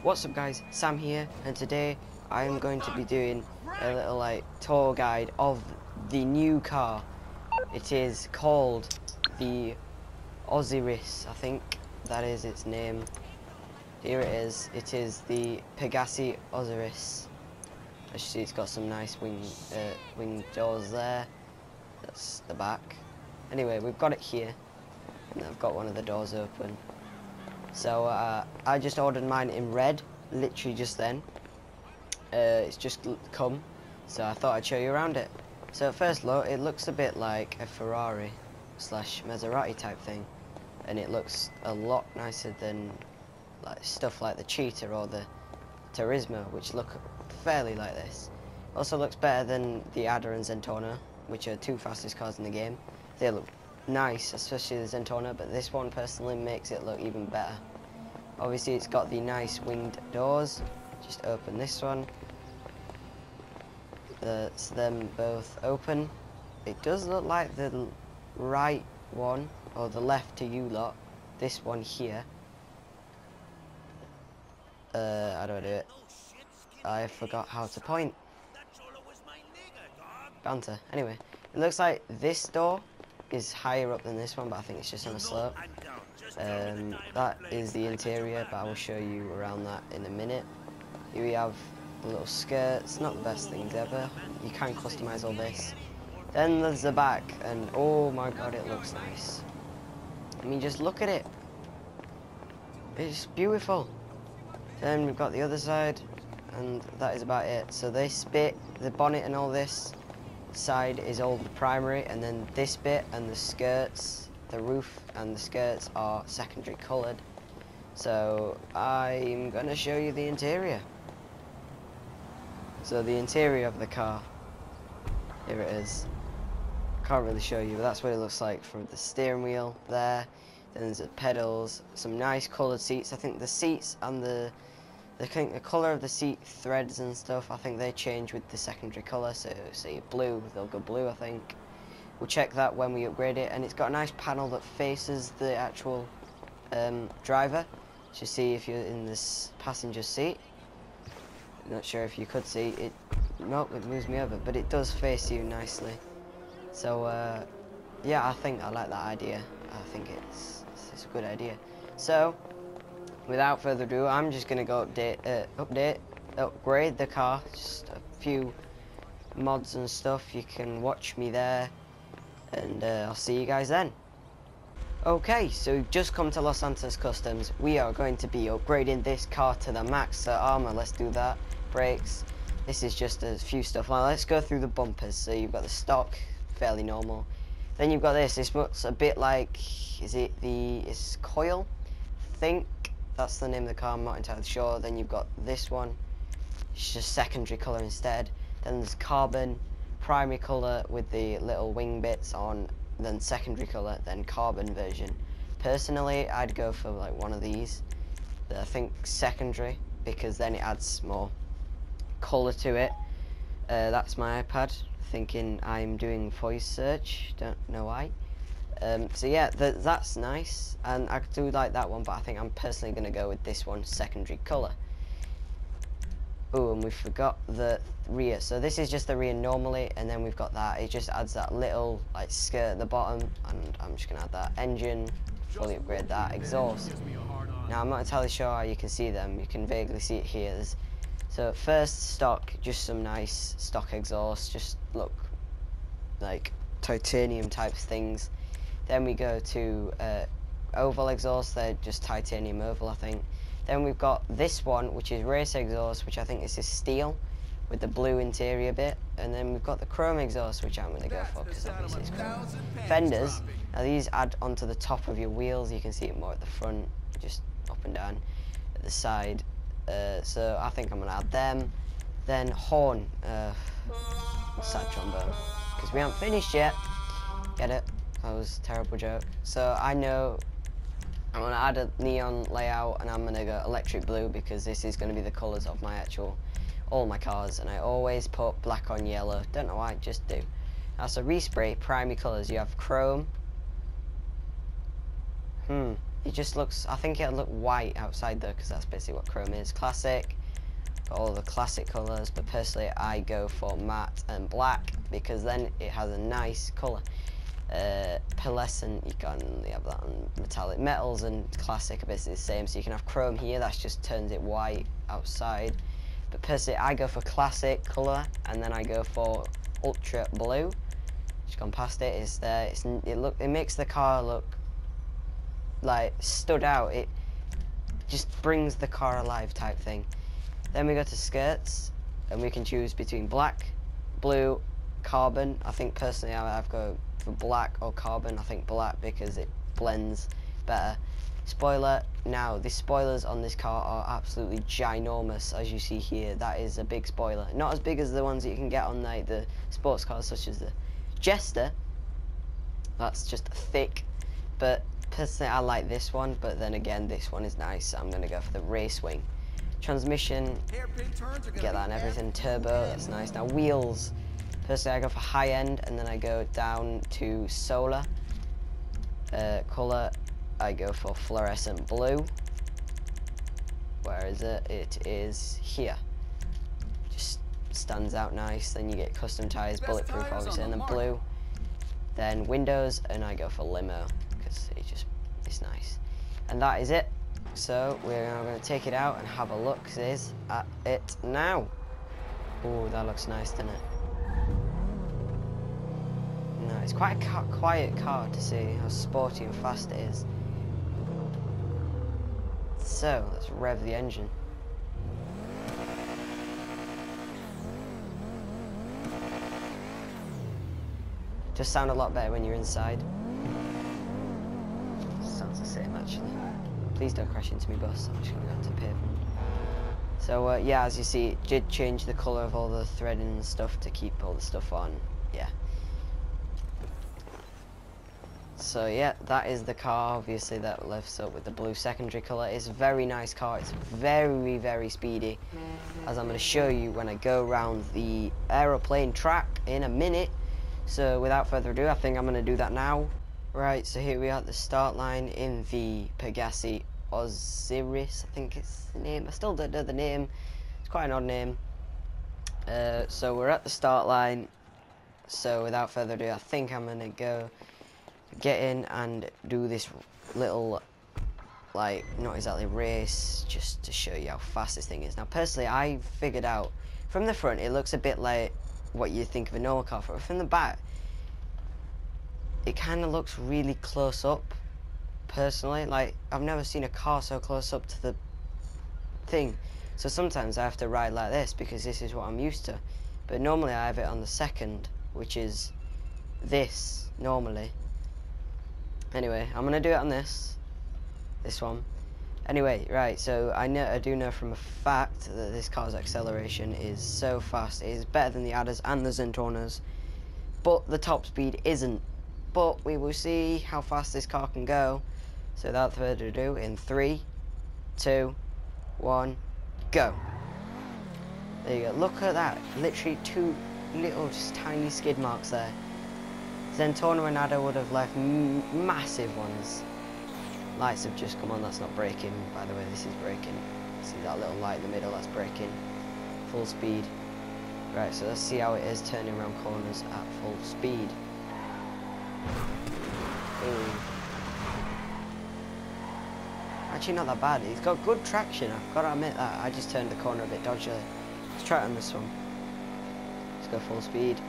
What's up guys, Sam here, and today I am going to be doing a little tour guide of the new car. It is called the Osiris, I think that is its name. Here it is the Pegassi Osiris. As you see, it's got some nice wing doors there. That's the back. Anyway, we've got it here, and I've got one of the doors open. So I just ordered mine in red, literally just then. It's just come, so I thought I'd show you around it. So at first look, it looks a bit like a Ferrari slash Maserati type thing, and it looks a lot nicer than stuff like the Cheetah or the Turismo, which look fairly like this. Also looks better than the Ada and Zentona, which are two fastest cars in the game. They look nice, especially the Zentona, but this one personally makes it look even better. Obviously it's got the nice winged doors. Just open this one. That's them both open. It does look like the right one, or the left to you lot, this one here. How do I do it? I forgot how to point. Banter. Anyway, it looks like this door is higher up than this one, but I think it's just on a slope. That is the interior, but I will show you around that in a minute. Here we have the little skirts, not the best things ever. You can customize all this. Then there's the back, and oh my god, it looks nice. I mean, just look at it. It's beautiful. Then we've got the other side, and that is about it. So this bit, the bonnet and all this side is all the primary, and then this bit and the skirts, the roof and the skirts are secondary coloured. So I'm going to show you the interior. So the interior of the car, here it is. Can't really show you, but that's what it looks like from the steering wheel there. Then there's the pedals, some nice coloured seats. I think the seats and the colour of the seat threads and stuff, I think they change with the secondary colour. So say blue, they'll go blue, I think. We'll check that when we upgrade it. And it's got a nice panel that faces the actual driver. To see if you're in this passenger seat. Not sure if you could see it. Nope, it moves me over, but it does face you nicely. So yeah, I think I like that idea. I think it's a good idea. So without further ado, I'm just gonna go upgrade the car. Just a few mods and stuff. You can watch me there, and I'll see you guys then. Okay, so we've just come to Los Santos Customs. We are going to be upgrading this car to the max. So armor, let's do that. Brakes. This is just a few stuff. Now let's go through the bumpers. So you've got the stock, fairly normal. Then you've got this. This looks a bit like, it's coil? I think that's the name of the car, I'm not entirely sure. Then you've got this one. It's just secondary colour instead. Then there's carbon, primary colour with the little wing bits on, then secondary colour, then carbon version. Personally, I'd go for like one of these. I think secondary, because then it adds more colour to it. That's my iPad thinking I'm doing voice search, don't know why. So yeah, that's nice, and I do like that one, but I think I'm personally going to go with this one, secondary colour. Oh, and we forgot the rear. So this is just the rear normally, and then we've got that. It just adds that little skirt at the bottom, and I'm just going to add that engine, fully upgrade that, exhaust. Now I'm not entirely sure how you can see them. You can vaguely see it here. So first stock, just some nice stock exhaust, just look like titanium type things. Then we go to oval exhaust, they're just titanium oval, I think. Then we've got this one, which is race exhaust, which I think this is steel with the blue interior bit. And then we've got the chrome exhaust, which I'm going to go for because obviously it's chrome. Fenders, now these add onto the top of your wheels. You can see it more at the front, just up and down at the side. So I think I'm going to add them. Then horn, sad trombone, because we haven't finished yet. Get it? That was a terrible joke. So I know I'm going to add a neon layout, and I'm going to go electric blue because this is going to be the colours of all my cars, and I always put black on yellow. Don't know why, just do. Now, so respray, primary colours, you have chrome. It just looks, I think it'll look white outside though, because that's basically what chrome is. Classic, got all the classic colours, but personally I go for matte and black, because then it has a nice colour. Pearlescent, you can only have that on metallic. Metals and classic are basically the same, so you can have chrome here, that just turns it white outside. But personally I go for classic colour, and then I go for ultra blue. Just gone past it, it's there, it makes the car look like stood out. It just brings the car alive type thing. Then we go to skirts, and we can choose between black, blue, carbon. I think personally I've got for black or carbon. I think black because it blends better. Spoiler, now the spoilers on this car are absolutely ginormous, as you see here. That is a big spoiler, not as big as the ones that you can get on like the sports cars such as the Jester. That's just thick, but personally I like this one, but then again this one is nice, so I'm going to go for the race wing. Transmission, get that and everything. Turbo, that's nice. Now wheels, personally I go for high end, and then I go down to solar. Colour, I go for fluorescent blue. Where is it? It is here. Just stands out nice. Then you get custom tyres, bulletproof obviously, and then blue. Then windows, and I go for limo because it's nice. And that is it. So we're now going to take it out and have a look at it now. Oh, that looks nice, doesn't it? No, it's quite a quiet car to see how sporty and fast it is. So let's rev the engine. Just sound a lot better when you're inside. Sounds the same actually. Please don't crash into me bus, I'm just going to go to pavement. So yeah, as you see, it did change the colour of all the threading and stuff to keep all the stuff on. Yeah. So yeah, that is the car, obviously that lifts up with the blue secondary colour. It's a very nice car, it's very, very speedy, as I'm going to show you when I go around the aeroplane track in a minute. So without further ado, I think I'm going to do that now. Right, so here we are at the start line in the Pegassi Osiris, I think it's the name. I still don't know the name, it's quite an odd name. So we're at the start line, so without further ado, I think I'm going to go get in and do this little, like, not exactly race, just to show you how fast this thing is. Now personally, I figured out, from the front it looks a bit like what you think of a normal car, but from the back it kind of looks really close up, personally. Like, I've never seen a car so close up to the thing. So sometimes I have to ride like this because this is what I'm used to. But normally I have it on the second, which is this, normally. Anyway, I'm going to do it on this one. Anyway, right, so I do know from a fact that this car's acceleration is so fast. It is better than the Adders and the Zentornos, but the top speed isn't. But we will see how fast this car can go. So without further ado, in 3, 2, 1, go. There you go. Look at that. Literally 2 little, just tiny skid marks there. Zentorno and Adder would have left massive ones. Lights have just come on. That's not braking, by the way. This is braking. See that little light in the middle? That's braking. Full speed. Right, so let's see how it is turning around corners at full speed. Ooh. Actually not that bad. It's got good traction, I've got to admit that. I just turned the corner a bit dodgily. Let's try it on this one. Let's go full speed.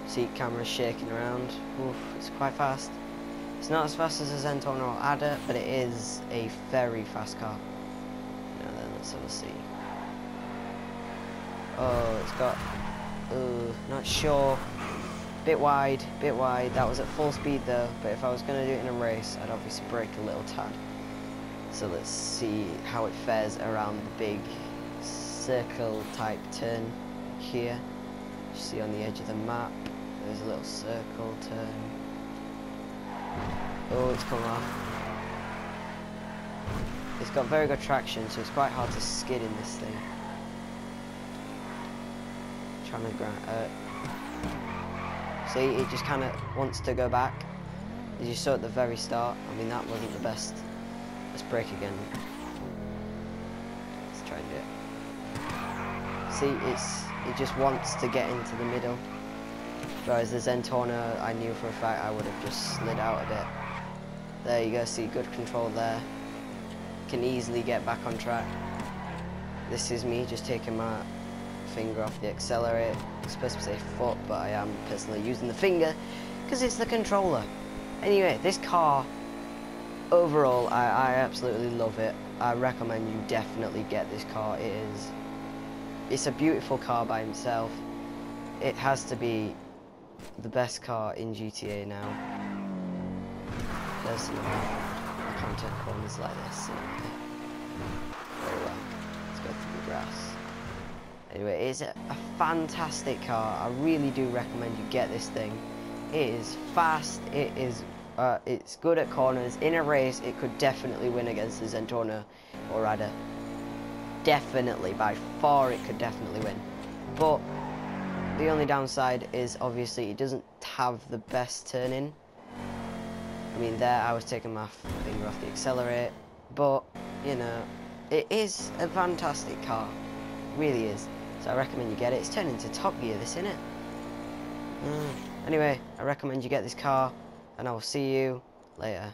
Seat camera shaking around. Oof, it's quite fast. It's not as fast as a Zentorno or Adder, but it is a very fast car. Now then, let's have a see. Oh, it's got... not sure. Bit wide, bit wide. That was at full speed though, but if I was going to do it in a race, I'd obviously brake a little tad. So let's see how it fares around the big circle type turn here. You see on the edge of the map, there's a little circle turn. Oh, it's come off. It's got very good traction, so it's quite hard to skid in this thing. Trying to grind. See, it just kind of wants to go back. as you saw at the very start. I mean, that wasn't the best. Let's brake again. Let's try and do it. See, it just wants to get into the middle. Whereas the Zentorno, I knew for a fact I would have just slid out a bit. There you go, see, good control there. Can easily get back on track. This is me just taking my finger off the accelerator. I'm supposed to say foot, but I am personally using the finger because it's the controller. Anyway, this car, overall, I absolutely love it. I recommend you definitely get this car. It's a beautiful car by itself. It has to be the best car in GTA now. Personally, I can't turn corners like this. Very well. Let's go through the grass. Anyway, it's a fantastic car. I really do recommend you get this thing. It is fast. It's good at corners. In a race, it could definitely win against the Zentorno or Rada. Definitely, by far, it could definitely win. But the only downside is obviously it doesn't have the best turning. I mean, there I was taking my finger off the accelerator, but you know, it is a fantastic car. It really is. So I recommend you get it. It's turned into Top Gear, this, isn't it? Anyway, I recommend you get this car, and I will see you later.